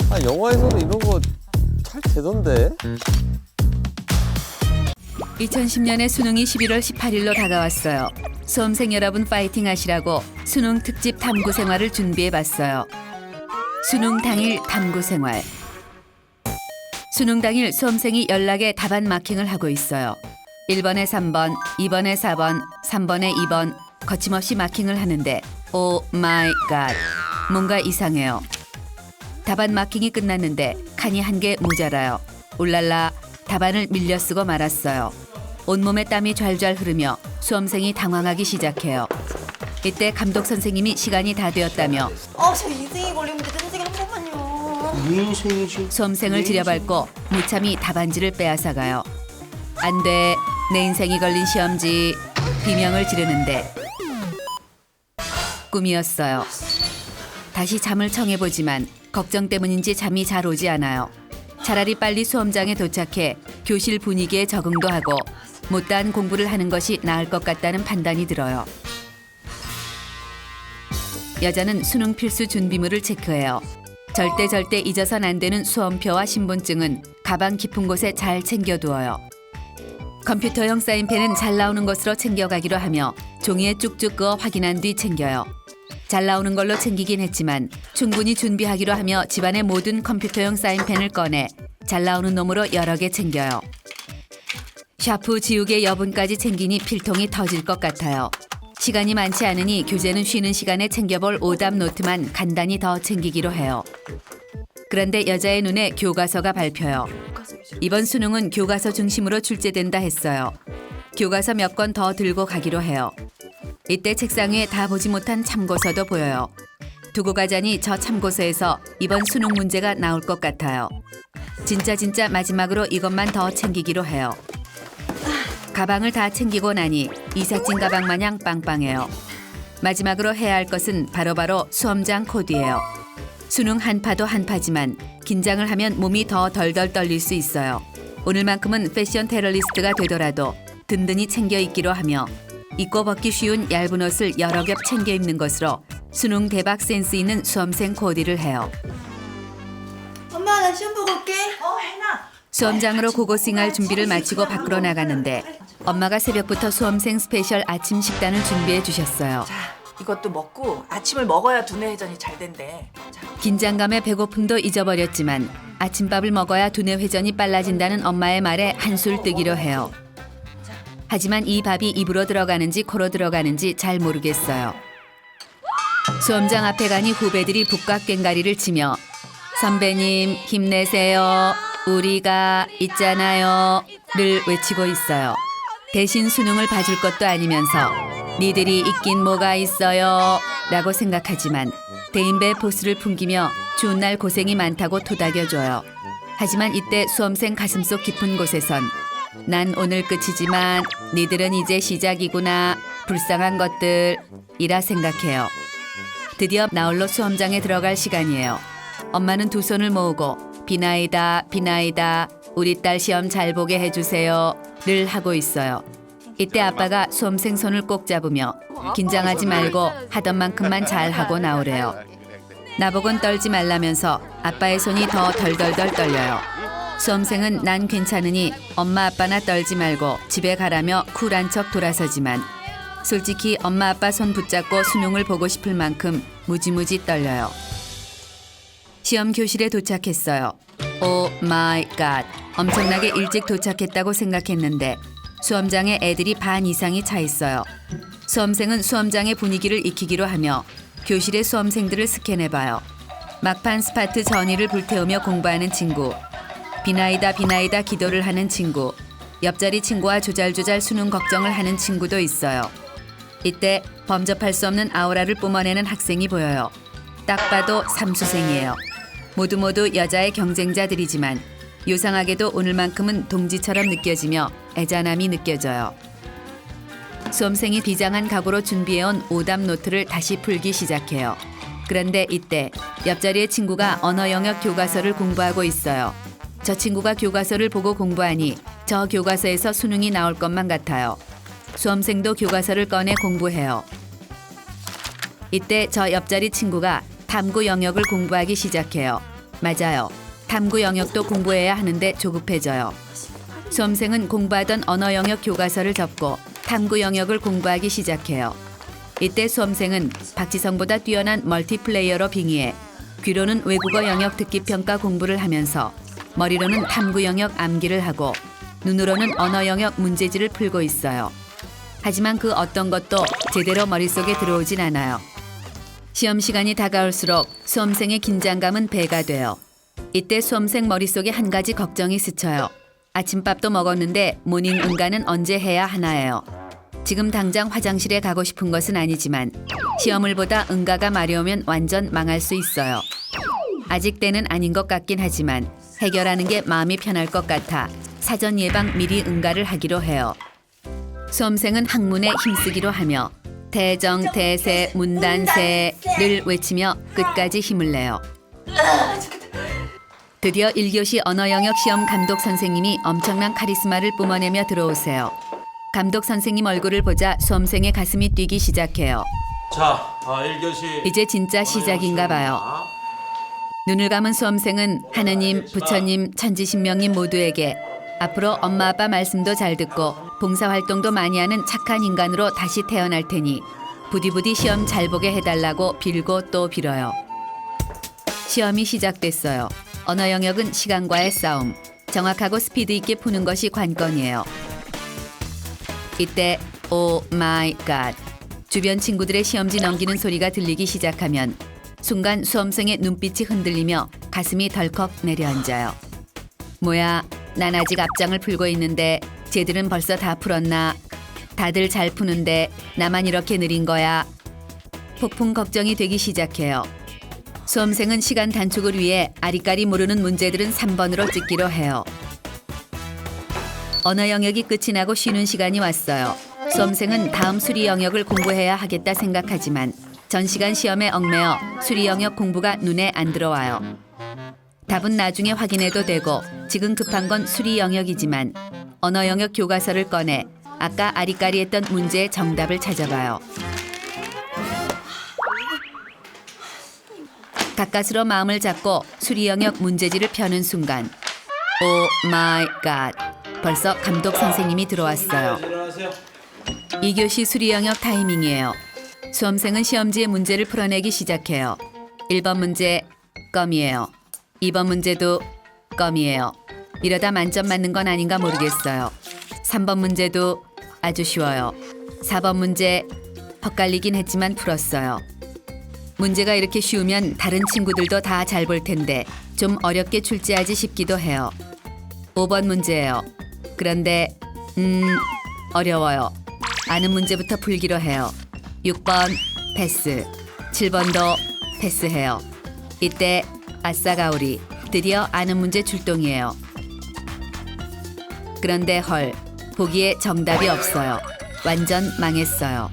아, 영화에서는 이런 거 잘 되던데. 2010년에 수능이 11월 18일로 다가왔어요. 수험생 여러분 파이팅 하시라고 수능 특집 탐구 생활을 준비해봤어요. 수능 당일 탐구 생활. 수능 당일 수험생이 연락에 답안 마킹을 하고 있어요. 1번에 3번, 2번에 4번, 3번에 2번 거침없이 마킹을 하는데 오 마이 갓, 뭔가 이상해요. 답안 마킹이 끝났는데 칸이 한 개 모자라요. 울랄라, 답안을 밀려 쓰고 말았어요. 온몸에 땀이 좌절 흐르며 수험생이 당황하기 시작해요. 이때 감독 선생님이 시간이 다 되었다며 저 인생이 걸리면 내 인생이 한 번만요. 네 인생이지. 수험생을 지려밟고 무참히 답안지를 빼앗아가요. 안 돼, 내 인생이 걸린 시험지. 비명을 지르는데 꿈이었어요. 다시 잠을 청해보지만 걱정 때문인지 잠이 잘 오지 않아요. 차라리 빨리 수험장에 도착해 교실 분위기에 적응도 하고 못다한 공부를 하는 것이 나을 것 같다는 판단이 들어요. 여자는 수능 필수 준비물을 체크해요. 절대 잊어선 안 되는 수험표와 신분증은 가방 깊은 곳에 잘 챙겨두어요. 컴퓨터용 사인펜은 잘 나오는 것으로 챙겨가기로 하며 종이에 쭉쭉 그어 확인한 뒤 챙겨요. 잘 나오는 걸로 챙기긴 했지만 충분히 준비하기로 하며 집안의 모든 컴퓨터용 사인펜을 꺼내 잘 나오는 놈으로 여러 개 챙겨요. 샤프 지우개 여분까지 챙기니 필통이 터질 것 같아요. 시간이 많지 않으니 교재는 쉬는 시간에 챙겨볼 오답 노트만 간단히 더 챙기기로 해요. 그런데 여자의 눈에 교과서가 밟혀요. 이번 수능은 교과서 중심으로 출제된다 했어요. 교과서 몇 권 더 들고 가기로 해요. 이때 책상 위에 다 보지 못한 참고서도 보여요. 두고 가자니 저 참고서에서 이번 수능 문제가 나올 것 같아요. 진짜 마지막으로 이것만 더 챙기기로 해요. 가방을 다 챙기고 나니 이삿짐 가방 마냥 빵빵해요. 마지막으로 해야 할 것은 바로 수험장 코디예요. 수능 한파도 한파지만 긴장을 하면 몸이 더 덜덜 떨릴 수 있어요. 오늘만큼은 패션 테러리스트가 되더라도 든든히 챙겨 입기로 하며 입고 벗기 쉬운 얇은 옷을 여러 겹 챙겨 입는 것으로 수능 대박 센스 있는 수험생 코디를 해요. 엄마 나 시험 보고 올게. 해나. 수험장으로 고고싱할 준비를 마치고 밖으로 나가는데 엄마가 새벽부터 수험생 스페셜 아침 식단을 준비해 주셨어요. 자, 이것도 먹고 아침을 먹어야 두뇌 회전이 잘 된대. 자, 긴장감에 배고픔도 잊어버렸지만 아침밥을 먹어야 두뇌 회전이 빨라진다는 엄마의 말에 한술 뜨기로 해요. 하지만 이 밥이 입으로 들어가는지 코로 들어가는지 잘 모르겠어요. 수험장 앞에 가니 후배들이 북각꽹가리를 치며 선배님 힘내세요. 우리가 있잖아요. 를 외치고 있어요. 대신 수능을 봐줄 것도 아니면서 니들이 있긴 뭐가 있어요. 라고 생각하지만 대인배 포스를 풍기며 추운 날 고생이 많다고 토닥여줘요. 하지만 이때 수험생 가슴속 깊은 곳에선 난 오늘 끝이지만 니들은 이제 시작이구나. 불쌍한 것들이라 생각해요. 드디어 나홀로 수험장에 들어갈 시간이에요. 엄마는 두 손을 모으고 비나이다 우리 딸 시험 잘 보게 해주세요 를 하고 있어요. 이때 아빠가 수험생 손을 꼭 잡으며 긴장하지 말고 하던 만큼만 잘 하고 나오래요. 나보곤 떨지 말라면서 아빠의 손이 더 덜덜덜 떨려요. 수험생은 난 괜찮으니 엄마 아빠나 떨지 말고 집에 가라며 쿨한 척 돌아서지만 솔직히 엄마 아빠 손 붙잡고 수능을 보고 싶을 만큼 무지무지 떨려요. 시험 교실에 도착했어요. 오 마이 갓, 엄청나게 일찍 도착했다고 생각했는데 수험장에 애들이 반 이상이 차 있어요. 수험생은 수험장의 분위기를 익히기로 하며 교실의 수험생들을 스캔해봐요. 막판 스파트 전의를 불태우며 공부하는 친구, 비나이다 기도를 하는 친구, 옆자리 친구와 조잘조잘 수능 걱정을 하는 친구도 있어요. 이때 범접할 수 없는 아우라를 뿜어내는 학생이 보여요. 딱 봐도 삼수생이에요. 모두 여자의 경쟁자들이지만 요상하게도 오늘만큼은 동지처럼 느껴지며 애잔함이 느껴져요. 수험생이 비장한 각오로 준비해온 오답 노트를 다시 풀기 시작해요. 그런데 이때 옆자리의 친구가 언어 영역 교과서를 공부하고 있어요. 저 친구가 교과서를 보고 공부하니 저 교과서에서 수능이 나올 것만 같아요. 수험생도 교과서를 꺼내 공부해요. 이때 저 옆자리 친구가 탐구 영역을 공부하기 시작해요. 맞아요. 탐구 영역도 공부해야 하는데 조급해져요. 수험생은 공부하던 언어 영역 교과서를 접고 탐구 영역을 공부하기 시작해요. 이때 수험생은 박지성보다 뛰어난 멀티플레이어로 빙의해 귀로는 외국어 영역 듣기평가 공부를 하면서 머리로는 탐구 영역 암기를 하고 눈으로는 언어 영역 문제지를 풀고 있어요. 하지만 그 어떤 것도 제대로 머릿속에 들어오진 않아요. 시험 시간이 다가올수록 수험생의 긴장감은 배가 돼요. 이때 수험생 머릿속에 한 가지 걱정이 스쳐요. 아침밥도 먹었는데 모닝 응가는 언제 해야 하나예요. 지금 당장 화장실에 가고 싶은 것은 아니지만 시험을 보다 응가가 마려우면 완전 망할 수 있어요. 아직 때는 아닌 것 같긴 하지만 해결하는 게 마음이 편할 것 같아 사전 예방 미리 응가를 하기로 해요. 수험생은 학문에 힘쓰기로 하며 대정, 대세, 문단세를 외치며 끝까지 힘을 내요. 드디어 1교시 언어 영역 시험 감독 선생님이 엄청난 카리스마를 뿜어내며 들어오세요. 감독 선생님 얼굴을 보자 수험생의 가슴이 뛰기 시작해요. 자, 1교시 이제 진짜 시작인가 봐요. 눈을 감은 수험생은 하느님, 부처님, 천지신명님 모두에게 앞으로 엄마 아빠 말씀도 잘 듣고 봉사활동도 많이 하는 착한 인간으로 다시 태어날 테니 부디부디 시험 잘 보게 해달라고 빌고 또 빌어요. 시험이 시작됐어요. 언어 영역은 시간과의 싸움, 정확하고 스피드 있게 푸는 것이 관건이에요. 이때 오 마이 갓, 주변 친구들의 시험지 넘기는 소리가 들리기 시작하면 순간 수험생의 눈빛이 흔들리며 가슴이 덜컥 내려앉아요. 뭐야, 난 아직 앞장을 풀고 있는데 쟤들은 벌써 다 풀었나? 다들 잘 푸는데 나만 이렇게 느린 거야? 폭풍 걱정이 되기 시작해요. 수험생은 시간 단축을 위해 아리까리 모르는 문제들은 3번으로 찍기로 해요. 언어 영역이 끝이 나고 쉬는 시간이 왔어요. 수험생은 다음 수리 영역을 공부해야 하겠다 생각하지만 전시간 시험에 얽매여 수리 영역 공부가 눈에 안 들어와요. 답은 나중에 확인해도 되고 지금 급한 건 수리 영역이지만 언어 영역 교과서를 꺼내 아까 아리까리했던 문제의 정답을 찾아봐요. 가까스로 마음을 잡고 수리 영역 문제지를 펴는 순간 오 마이 갓, 벌써 감독 선생님이 들어왔어요. 일어나세요. 2교시 수리 영역 타이밍이에요. 수험생은 시험지의 문제를 풀어내기 시작해요. 1번 문제 껌이에요. 2번 문제도 껌이에요. 이러다 만점 맞는 건 아닌가 모르겠어요. 3번 문제도 아주 쉬워요. 4번 문제 헛갈리긴 했지만 풀었어요. 문제가 이렇게 쉬우면 다른 친구들도 다 잘 볼 텐데 좀 어렵게 출제하지 싶기도 해요. 5번 문제예요. 그런데 어려워요. 아는 문제부터 풀기로 해요. 6번 패스, 7번도 패스해요. 이때 아싸가오리, 드디어 아는 문제 출동이에요. 그런데 헐, 보기에 정답이 없어요. 완전 망했어요.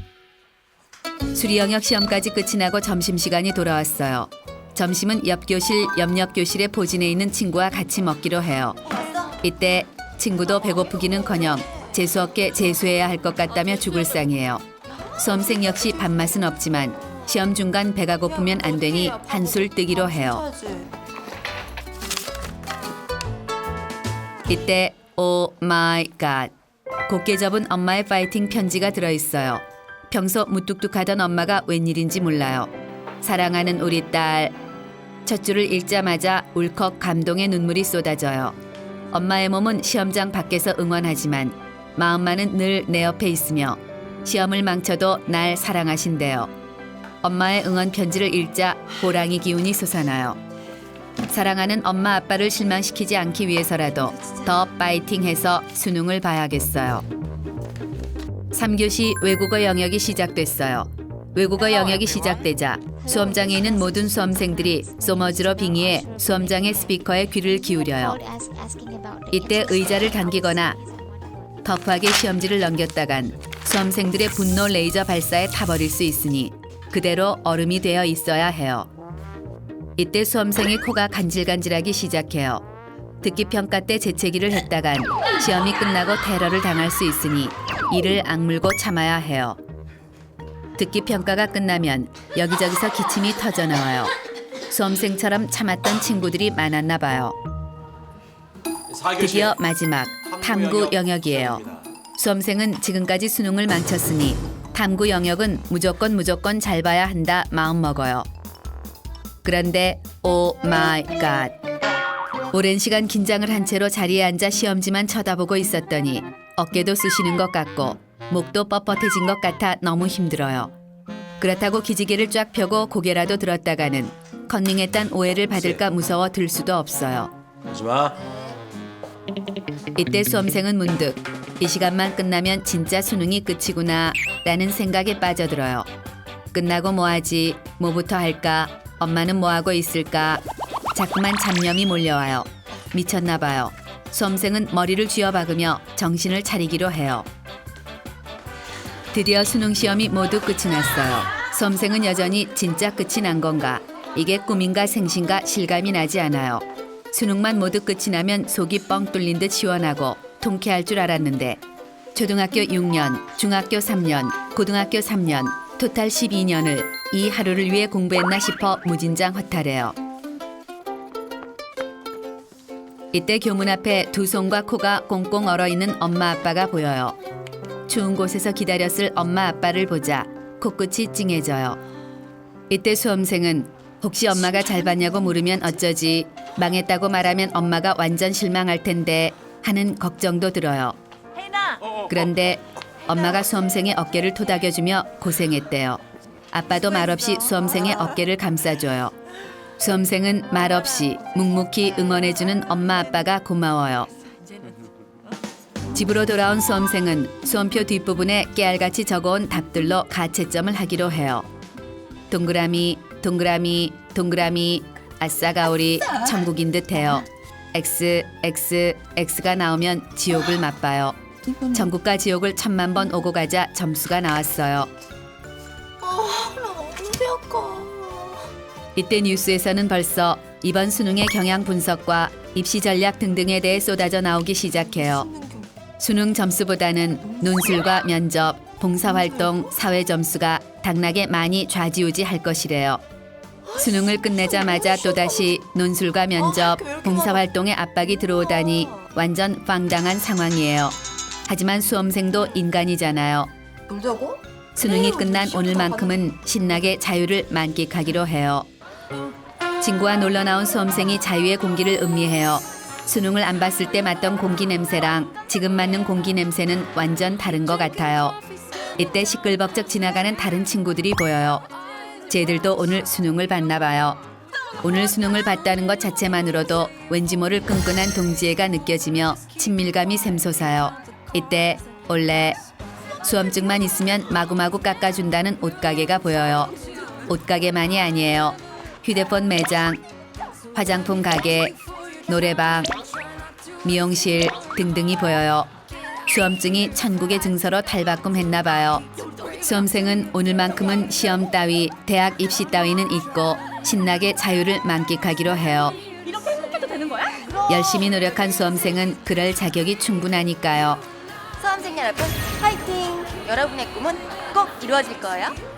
수리 영역 시험까지 끝이 나고 점심시간이 돌아왔어요. 점심은 옆 교실, 옆 교실에 포진해 있는 친구와 같이 먹기로 해요. 이때 친구도 배고프기는커녕 재수없게 재수해야 할 것 같다며 죽을 상이에요. 수험생 역시 밥맛은 없지만 시험 중간 배가 고프면 안 되니 한술 뜨기로 해요. 이때 오 마이 갓, 곱게 접은 엄마의 파이팅 편지가 들어있어요. 평소 무뚝뚝하던 엄마가 웬일인지 몰라요. 사랑하는 우리 딸. 첫 줄을 읽자마자 울컥 감동의 눈물이 쏟아져요. 엄마의 몸은 시험장 밖에서 응원하지만 마음만은 늘 내 옆에 있으며 시험을 망쳐도 날 사랑하신대요. 엄마의 응원 편지를 읽자 호랑이 기운이 솟아나요. 사랑하는 엄마 아빠를 실망시키지 않기 위해서라도 더 파이팅해서 수능을 봐야겠어요. 3교시 외국어 영역이 시작됐어요. 외국어 영역이 시작되자 수험장에 있는 모든 수험생들이 소머즈로 빙의해 수험장의 스피커에 귀를 기울여요. 이때 의자를 당기거나 터프하게 시험지를 넘겼다간 수험생들의 분노 레이저 발사에 타버릴 수 있으니 그대로 얼음이 되어 있어야 해요. 이때 수험생의 코가 간질간질하기 시작해요. 듣기평가 때 재채기를 했다간 시험이 끝나고 테러를 당할 수 있으니 이를 악물고 참아야 해요. 듣기평가가 끝나면 여기저기서 기침이 터져나와요. 수험생처럼 참았던 친구들이 많았나 봐요. 4교시 드디어 마지막 탐구 영역이에요. 수험생은 지금까지 수능을 망쳤으니 탐구 영역은 무조건 잘 봐야 한다 마음먹어요. 그런데 오 마이 갓. 오랜 시간 긴장을 한 채로 자리에 앉아 시험지만 쳐다보고 있었더니 어깨도 쑤시는 것 같고 목도 뻣뻣해진 것 같아 너무 힘들어요. 그렇다고 기지개를 쫙 펴고 고개라도 들었다가는 컨닝했단 오해를 받을까 무서워 들 수도 없어요. 하지마. 이때 수험생은 문득 이 시간만 끝나면 진짜 수능이 끝이구나 라는 생각에 빠져들어요. 끝나고 뭐하지? 뭐부터 할까? 엄마는 뭐하고 있을까? 자꾸만 잡념이 몰려와요. 미쳤나 봐요. 수험생은 머리를 쥐어박으며 정신을 차리기로 해요. 드디어 수능 시험이 모두 끝이 났어요. 수험생은 여전히 진짜 끝이 난 건가? 이게 꿈인가 생신가 실감이 나지 않아요. 수능만 모두 끝이 나면 속이 뻥 뚫린 듯 시원하고 통쾌할 줄 알았는데 초등학교 6년, 중학교 3년, 고등학교 3년, 토탈 12년을 이 하루를 위해 공부했나 싶어 무진장 허탈해요. 이때 교문 앞에 두 손과 코가 꽁꽁 얼어있는 엄마 아빠가 보여요. 추운 곳에서 기다렸을 엄마 아빠를 보자 코끝이 찡해져요. 이때 수험생은 혹시 엄마가 잘 봤냐고 물으면 어쩌지, 망했다고 말하면 엄마가 완전 실망할 텐데 하는 걱정도 들어요. 그런데 엄마가 수험생의 어깨를 토닥여주며 고생했대요. 아빠도 말없이 수험생의 어깨를 감싸줘요. 수험생은 말없이 묵묵히 응원해주는 엄마 아빠가 고마워요. 집으로 돌아온 수험생은 수험표 뒷부분에 깨알같이 적어온 답들로 가채점을 하기로 해요. 동그라미, 동그라미, 동그라미, 아싸 가오리, 천국인 듯해요. X, X, X가 나오면 지옥을 맛봐요. 천국과 지옥을 1000만 번 오고 가자 점수가 나왔어요. 나 언제 할까? 이때 뉴스에서는 벌써 이번 수능의 경향 분석과 입시 전략 등등에 대해 쏟아져 나오기 시작해요. 수능 점수보다는 논술과 면접, 봉사활동, 사회 점수가 당락에 많이 좌지우지할 것이래요. 수능을 끝내자마자 또다시 논술과 면접, 봉사활동에 압박이 들어오다니 완전 황당한 상황이에요. 하지만 수험생도 인간이잖아요. 놀자고? 수능이 끝난 오늘만큼은 신나게 자유를 만끽하기로 해요. 친구와 놀러 나온 수험생이 자유의 공기를 음미해요. 수능을 안 봤을 때 맡던 공기 냄새랑 지금 맡는 공기 냄새는 완전 다른 것 같아요. 이때 시끌벅적 지나가는 다른 친구들이 보여요. 쟤들도 오늘 수능을 봤나 봐요. 오늘 수능을 봤다는 것 자체만으로도 왠지 모를 끈끈한 동지애가 느껴지며 친밀감이 샘솟아요. 이때 원래 수험증만 있으면 마구마구 깎아준다는 옷가게가 보여요. 옷가게만이 아니에요. 휴대폰 매장, 화장품 가게, 노래방, 미용실 등등이 보여요. 수험증이 천국의 증서로 탈바꿈했나 봐요. 수험생은 오늘만큼은 시험 따위, 대학 입시 따위는 잊고 신나게 자유를 만끽하기로 해요. 이렇게 행복해도 되는 거야? 열심히 노력한 수험생은 그럴 자격이 충분하니까요. 수험생 여러분, 화이팅! 여러분의 꿈은 꼭 이루어질 거예요.